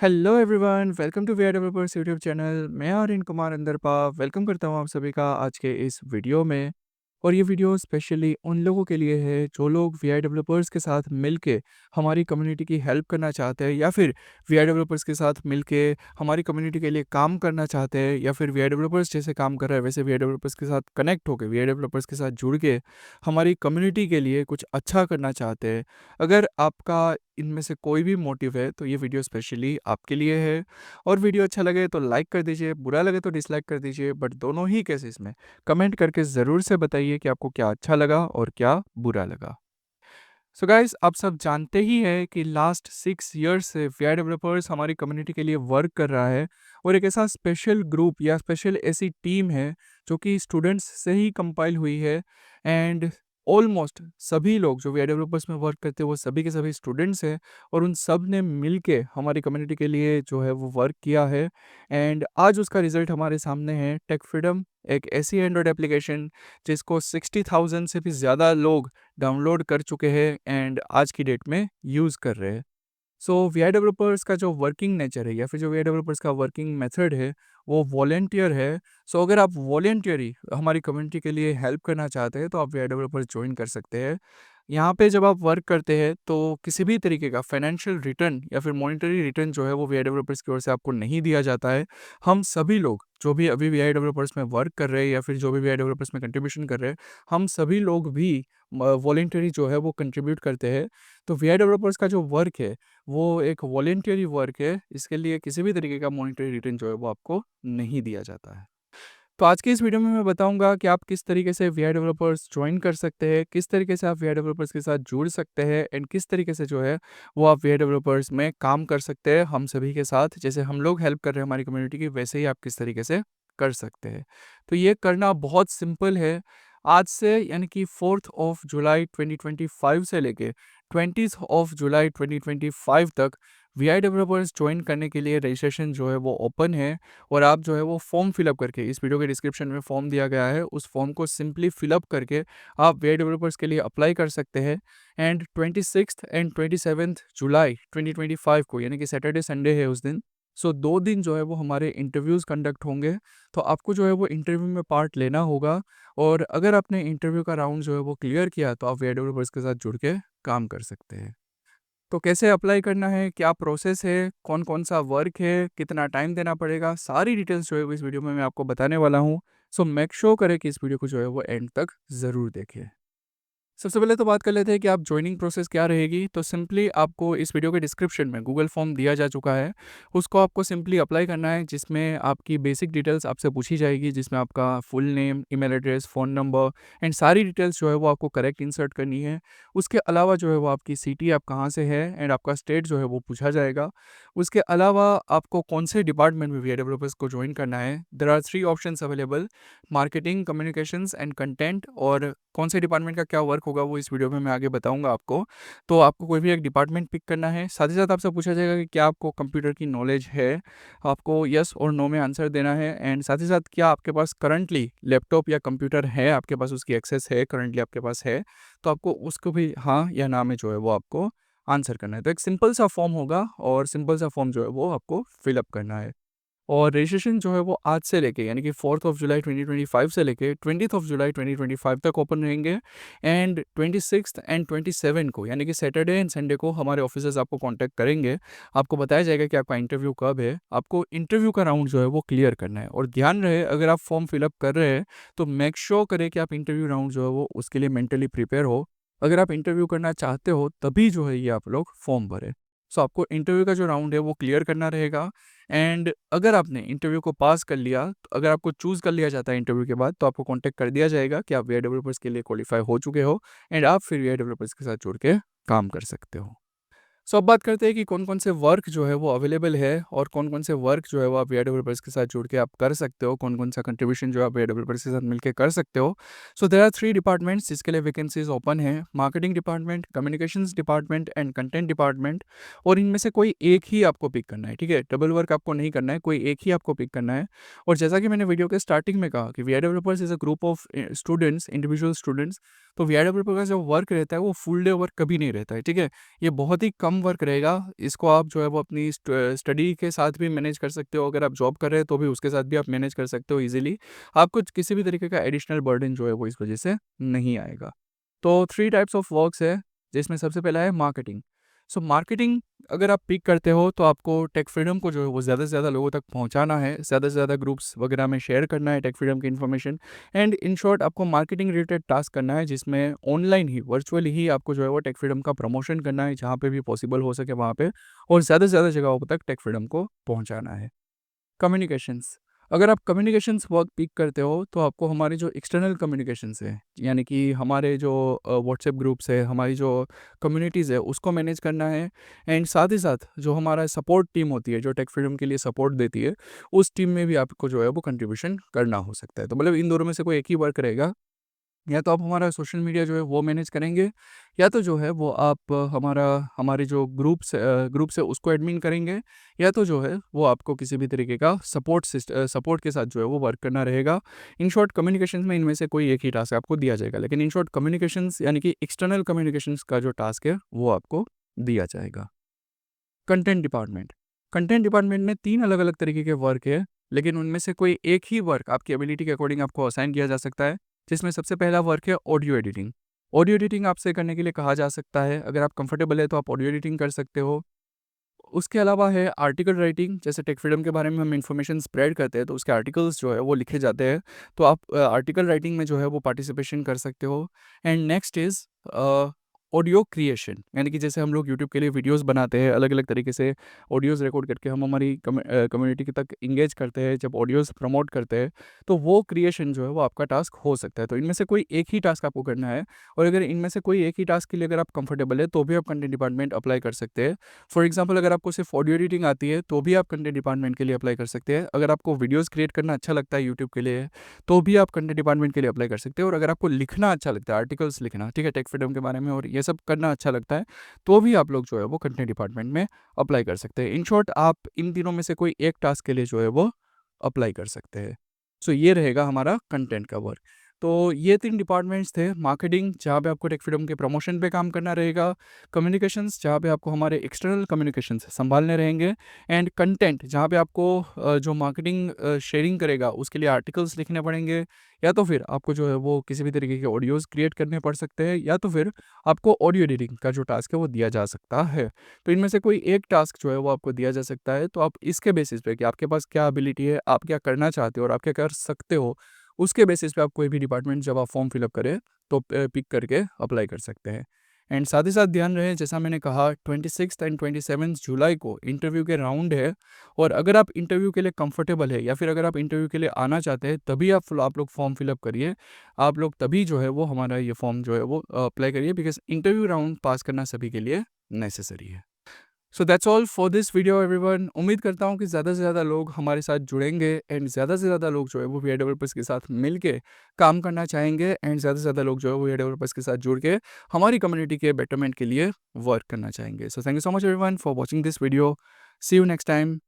Hello everyone, welcome to VR developers YouTube channel. मैं Aryan Kumar अंदरपा welcome करता हूं आप सभी का आज के इस वीडियो में। और ये वीडियो स्पेशली उन लोगों के लिए है जो लोग वीआई डेवलपर्स के साथ मिलके हमारी कम्युनिटी की हेल्प करना चाहते हैं, या फिर वीआई डेवलपर्स के साथ मिलके हमारी कम्युनिटी के लिए काम करना चाहते हैं, या फिर वीआई डेवलपर्स जैसे काम कर रहा है वैसे वीआई डेवलपर्स के साथ कनेक्ट होकर वीआई डेवलपर्स के साथ जुड़ के हमारी कम्युनिटी के लिए कुछ अच्छा करना चाहते हैं। अगर आपका इनमें से कोई भी मोटिव है तो ये वीडियो स्पेशली आपके लिए है। और वीडियो अच्छा लगे तो लाइक कर दीजिए, बुरा लगे तो डिसलाइक कर दीजिए, बट दोनों ही केसेस में कमेंट करके ज़रूर से बताइए कि आपको क्या अच्छा लगा और क्या बुरा लगा। सो गाइस, आप सब जानते ही हैं कि लास्ट 6 ईयर्स से वीआई डेवलपर्स हमारी कम्युनिटी के लिए वर्क कर रहा है। और एक ऐसा स्पेशल ग्रुप या स्पेशल ऐसी टीम है जो कि स्टूडेंट्स से ही कंपाइल हुई है। एंड ऑलमोस्ट सभी लोग जो वीआई डेवलपर्स में वर्क करते हैं वो सभी के सभी स्टूडेंट्स हैं। और उन सब ने मिल के हमारी कम्युनिटी के लिए जो है वो वर्क किया है। एंड आज उसका रिजल्ट हमारे सामने है। टेक फ्रीडम एक ऐसी एंड्रॉयड एप्लीकेशन जिसको 60,000 से भी ज़्यादा लोग डाउनलोड कर चुके हैं एंड आज की डेट में यूज़ कर रहे हैं। सो वीआई डेवलपर्स का जो वर्किंग नेचर है या फिर जो वीआई डेवलपर्स का वर्किंग मेथड है वो वॉलेंटियर है। सो अगर आप वॉलेंटियरी हमारी कम्युनिटी के लिए हेल्प करना चाहते हैं तो आप वीआई डेवलपर्स ज्वाइन कर सकते हैं। यहाँ पे जब आप वर्क करते हैं तो किसी भी तरीके का फाइनेंशियल रिटर्न या फिर मॉनिटरी रिटर्न जो है वो वीआई डेवलपर्स की ओर से आपको नहीं दिया जाता है। हम सभी लोग जो भी अभी वीआई डेवलपर्स में वर्क कर रहे हैं या फिर जो भी वीआई डेवलपर्स में कंट्रीब्यूशन कर रहे हैं, हम सभी लोग भी वॉलेंटरी जो है वो कंट्रीब्यूट करते हैं। तो वीआई डेवलपर्स का जो वर्क है वो एक वॉलेंटरी वर्क है। इसके लिए किसी भी तरीके का मॉनिटरी रिटर्न जो है वो आपको नहीं दिया जाता है। तो आज की इस वीडियो में मैं बताऊंगा कि आप किस तरीके से वीआई डेवलपर्स ज्वाइन कर सकते हैं, किस तरीके से आप वीआई डेवलपर्स के साथ जुड़ सकते हैं, एंड किस तरीके से जो है वो आप वीआई डेवलपर्स में काम कर सकते हैं हम सभी के साथ। जैसे हम लोग हेल्प कर रहे हैं हमारी कम्युनिटी की, वैसे ही आप किस तरीके से कर सकते हैं। तो ये करना बहुत सिंपल है। आज से यानी कि 4 जुलाई 2025 से लेके 20 जुलाई 2025 तक वीआई डेवलपर्स ज्वाइन करने के लिए रजिस्ट्रेशन जो है वो ओपन है। और आप जो है वो फॉर्म फिलअप करके, इस वीडियो के डिस्क्रिप्शन में फॉर्म दिया गया है, उस फॉर्म को सिंपली फिलअप करके आप वीआई डेवलपर्स के लिए अप्लाई कर सकते हैं। एंड 26 एंड 27 जुलाई 2025 को यानी कि सैटरडे संडे है उस दिन। सो 2 दिन जो है वो हमारे इंटरव्यूज़ कंडक्ट होंगे। तो आपको जो है वो इंटरव्यू में पार्ट लेना होगा। और अगर आपने इंटरव्यू का राउंड जो है वो क्लियर किया तो आप वीआई डेवलपर्स के साथ जुड़ के काम कर सकते हैं। तो कैसे अप्लाई करना है, क्या प्रोसेस है, कौन कौन सा वर्क है, कितना टाइम देना पड़ेगा, सारी डिटेल्स जो है वो इस वीडियो में मैं आपको बताने वाला हूँ। सो मेक श्योर करें कि इस वीडियो को जो है वो एंड तक ज़रूर देखें। सबसे पहले तो बात कर लेते हैं कि आप ज्वाइनिंग प्रोसेस क्या रहेगी। तो सिंपली आपको इस वीडियो के डिस्क्रिप्शन में गूगल फॉर्म दिया जा चुका है, उसको आपको सिंपली अप्लाई करना है, जिसमें आपकी बेसिक डिटेल्स आपसे पूछी जाएगी, जिसमें आपका full name, email address, phone number and सारी डिटेल्स जो है वो आपको करेक्ट इंसर्ट करनी है। उसके अलावा जो है वो आपकी सिटी आप कहाँ से है एंड आपका स्टेट जो है वो पूछा जाएगा। उसके अलावा आपको कौन से डिपार्टमेंट में वीआई डेवलपर्स को ज्वाइन करना है। There are 3 options available: marketing, communications and content. और कौन से डिपार्टमेंट का क्या वर्क होगा वो इस वीडियो में मैं आगे बताऊंगा आपको। तो आपको कोई भी एक डिपार्टमेंट पिक करना है। साथ ही साथ आपसे पूछा जाएगा कि क्या आपको कंप्यूटर की नॉलेज है। आपको यस और नो में आंसर देना है। एंड साथ ही साथ क्या आपके पास करंटली लैपटॉप या कंप्यूटर है, आपके पास उसकी एक्सेस है, करंटली आपके पास है, तो आपको उसको भी हाँ या ना में जो है वो आपको आंसर करना है। तो एक सिंपल सा फॉर्म होगा और सिंपल सा फॉर्म जो है वो आपको फिलअप करना है। और रजिस्ट्रेशन जो है वो आज से लेके यानी कि 4 जुलाई 2025 से लेके 20 जुलाई 2025 तक ओपन रहेंगे। एंड 26 एंड 27 को यानी कि सैटरडे एंड संडे को हमारे ऑफिसर्स आपको कांटेक्ट करेंगे। आपको बताया जाएगा कि आपका इंटरव्यू कब है। आपको इंटरव्यू का राउंड जो है वो क्लियर करना है। और ध्यान रहे, अगर आप फॉर्म फिलअप कर रहे हैं तो मेक श्योर करें कि आप इंटरव्यू राउंड जो है वो उसके लिए मेंटली प्रिपेयर हो। अगर आप इंटरव्यू करना चाहते हो तभी जो है ये आप लोग फॉर्म भरें। सो आपको इंटरव्यू का जो राउंड है वो क्लियर करना रहेगा। एंड अगर आपने इंटरव्यू को पास कर लिया, तो अगर आपको चूज़ कर लिया जाता है इंटरव्यू के बाद, तो आपको कांटेक्ट कर दिया जाएगा कि आप वीआई डेवलपर्स के लिए क्वालिफाई हो चुके हो एंड आप फिर वीआई डेवलपर्स के साथ जुड़ के काम कर सकते हो। सो अब बात करते हैं कि कौन कौन से वर्क जो है वो अवेलेबल है और कौन कौन से वर्क जो है वो आप वीआई डेवलपर्स के साथ जुड़ के आप कर सकते हो, कौन कौन सा कंट्रीब्यूशन जो आप वीआई डेवलपर्स के साथ मिलकर कर सकते हो। सो देयर आर 3 डिपार्टमेंट्स जिसके लिए वैकेंसीज ओपन है: marketing department, communications department and content department. और इनमें से कोई एक ही आपको पिक करना है, ठीक है। डबल वर्क आपको नहीं करना है, कोई एक ही आपको पिक करना है। और जैसा कि मैंने वीडियो के स्टार्टिंग में कहा कि VI developers is a group of students, individual students. तो वीआई डेवलपर का जो वर्क रहता है वो फुल डे वर्क कभी नहीं रहता है, ठीक है। ये बहुत ही कम कम वर्क रहेगा, इसको आप जो है वो अपनी स्टडी के साथ भी मैनेज कर सकते हो। अगर आप जॉब कर रहे हैं तो भी उसके साथ भी आप मैनेज कर सकते हो ईज़िली। आपको किसी भी तरीके का एडिशनल बर्डन जो है वो इस वजह से नहीं आएगा। तो 3 टाइप्स ऑफ वर्क्स है, जिसमें सबसे पहला है मार्केटिंग। सो मार्केटिंग अगर आप पिक करते हो तो आपको टेक फ्रीडम को जो है वो ज़्यादा से ज़्यादा लोगों तक पहुंचाना है, ज़्यादा से ज़्यादा ग्रुप्स वगैरह में शेयर करना है टेक फ्रीडम की इन्फॉर्मेशन। एंड इन शॉर्ट आपको मार्केटिंग रिलेटेड टास्क करना है, जिसमें ऑनलाइन ही वर्चुअली ही आपको जो है वो टेक फ्रीडम का प्रमोशन करना है, जहाँ पे भी पॉसिबल हो सके वहाँ पे, और ज़्यादा से ज़्यादा जगहों तक टेक फ्रीडम को पहुँचाना है। कम्युनिकेशंस, अगर आप कम्युनिकेशंस वर्क पिक करते हो तो आपको हमारे जो एक्सटर्नल कम्युनिकेशंस है, यानी कि हमारे जो व्हाट्सएप ग्रुप्स है, हमारी जो कम्युनिटीज़ है, उसको मैनेज करना है। एंड साथ ही साथ जो हमारा सपोर्ट टीम होती है जो टेक फ्रीडम के लिए सपोर्ट देती है, उस टीम में भी आपको जो है वो कंट्रीब्यूशन करना हो सकता है। तो मतलब इन दोनों में से कोई एक ही वर्क रहेगा, या तो आप हमारा सोशल मीडिया जो है वो मैनेज करेंगे, या तो जो है वो आप हमारे जो ग्रुप्स है उसको एडमिन करेंगे, या तो जो है वो आपको किसी भी तरीके का सपोर्ट के साथ जो है वो वर्क करना रहेगा। इन शॉर्ट कम्युनिकेशंस में इनमें से कोई एक ही टास्क आपको दिया जाएगा, लेकिन इन शॉर्ट कम्युनिकेशंस यानी कि एक्सटर्नल कम्युनिकेशंस का जो टास्क है वो आपको दिया जाएगा। कंटेंट डिपार्टमेंट में 3 अलग-अलग तरीके के वर्क है, लेकिन उनमें से कोई एक ही वर्क आपकी एबिलिटी के अकॉर्डिंग आपको असाइन किया जा सकता है, जिसमें सबसे पहला वर्क है ऑडियो एडिटिंग। ऑडियो एडिटिंग आपसे करने के लिए कहा जा सकता है, अगर आप कंफर्टेबल है तो आप ऑडियो एडिटिंग कर सकते हो। उसके अलावा है आर्टिकल राइटिंग, जैसे टेक फ्रीडम के बारे में हम इन्फॉर्मेशन स्प्रेड करते हैं तो उसके आर्टिकल्स जो है वो लिखे जाते हैं, तो आप आर्टिकल राइटिंग में जो है वो पार्टिसिपेशन कर सकते हो। And next is audio creation, यानी कि जैसे हम लोग यूट्यूब के लिए वीडियोस बनाते हैं, अलग अलग तरीके से ऑडियोज़ रिकॉर्ड करके हम हमारी कम्युनिटी के तक इंगेज करते हैं, जब ऑडियोज़ प्रमोट करते हैं, तो वो क्रिएशन जो है वो आपका टास्क हो सकता है। तो इनमें से कोई एक ही टास्क आपको करना है, और अगर इनमें से कोई एक ही टास्क के लिए अगर आप कंफर्टेबल है तो भी आप कंटेंट डिपार्टमेंट अप्लाई कर सकते हैं। फॉर एग्जांपल अगर आपको सिर्फ ऑडियो एडिटिंग आती है तो भी आप कंटेंट डिपार्टमेंट के लिए अप्लाई कर सकते हैं। अगर आपको वीडियोस क्रिएट करना अच्छा लगता है यूट्यूब के लिए, तो भी आप कंटेंट डिपार्टमेंट के लिए अप्लाई कर सकते हैं। और अगर आपको लिखना अच्छा लगता है, आर्टिकल्स लिखना, ठीक है, टेक फ्रीडम के बारे में और ये सब करना अच्छा लगता है, तो भी आप लोग जो है वो कंटेंट डिपार्टमेंट में अप्लाई कर सकते हैं। इन शॉर्ट आप इन तीनों में से कोई एक टास्क के लिए जो है वो अप्लाई कर सकते हैं। सो ये रहेगा हमारा कंटेंट का वर्क। तो ये 3 डिपार्टमेंट्स थे, मार्केटिंग जहाँ पे आपको टेक फ्रीडम के प्रमोशन पे काम करना रहेगा, कम्युनिकेशंस जहाँ पे आपको हमारे एक्सटर्नल कम्युनिकेशंस संभालने रहेंगे, एंड कंटेंट जहाँ पे आपको जो मार्केटिंग शेयरिंग करेगा उसके लिए आर्टिकल्स लिखने पड़ेंगे, या तो फिर आपको जो है वो किसी भी तरीके के ऑडियोज़ क्रिएट करने पड़ सकते हैं, या तो फिर आपको ऑडियो एडिटिंग का जो टास्क है वो दिया जा सकता है। तो इनमें से कोई एक टास्क जो है वो आपको दिया जा सकता है, तो आप इसके बेसिस पे कि आपके पास क्या एबिलिटी है, आप क्या करना चाहते हो और आप क्या कर सकते हो, उसके बेसिस पे आप कोई भी डिपार्टमेंट जब आप फॉर्म फिलअप करें तो पिक करके अप्लाई कर सकते हैं। एंड साथ ही साथ ध्यान रहे, जैसा मैंने कहा 26 एंड 27 जुलाई को इंटरव्यू के राउंड है, और अगर आप इंटरव्यू के लिए कंफर्टेबल है या फिर अगर आप इंटरव्यू के लिए आना चाहते हैं, तभी आप लोग फॉर्म फिलअप करिए। आप लोग तभी जो है वो हमारा ये फॉर्म जो है वो अप्लाई करिए, बिकॉज इंटरव्यू राउंड पास करना सभी के लिए नेसेसरी है। So that's all for this video everyone. उम्मीद करता हूँ कि ज़्यादा से ज़्यादा लोग हमारे साथ जुड़ेंगे, एंड ज़्यादा से ज़्यादा लोग जो है वो वीआई डेवलपर्स के साथ मिल के काम करना चाहेंगे, एंड ज़्यादा से ज़्यादा लोग जो है वो वीआई डेवलपर्स के साथ जुड़ के हमारी कम्युनिटी के बेटरमेंट के लिए वर्क करना चाहेंगे। So thank you so much everyone for watching this video. See you next time.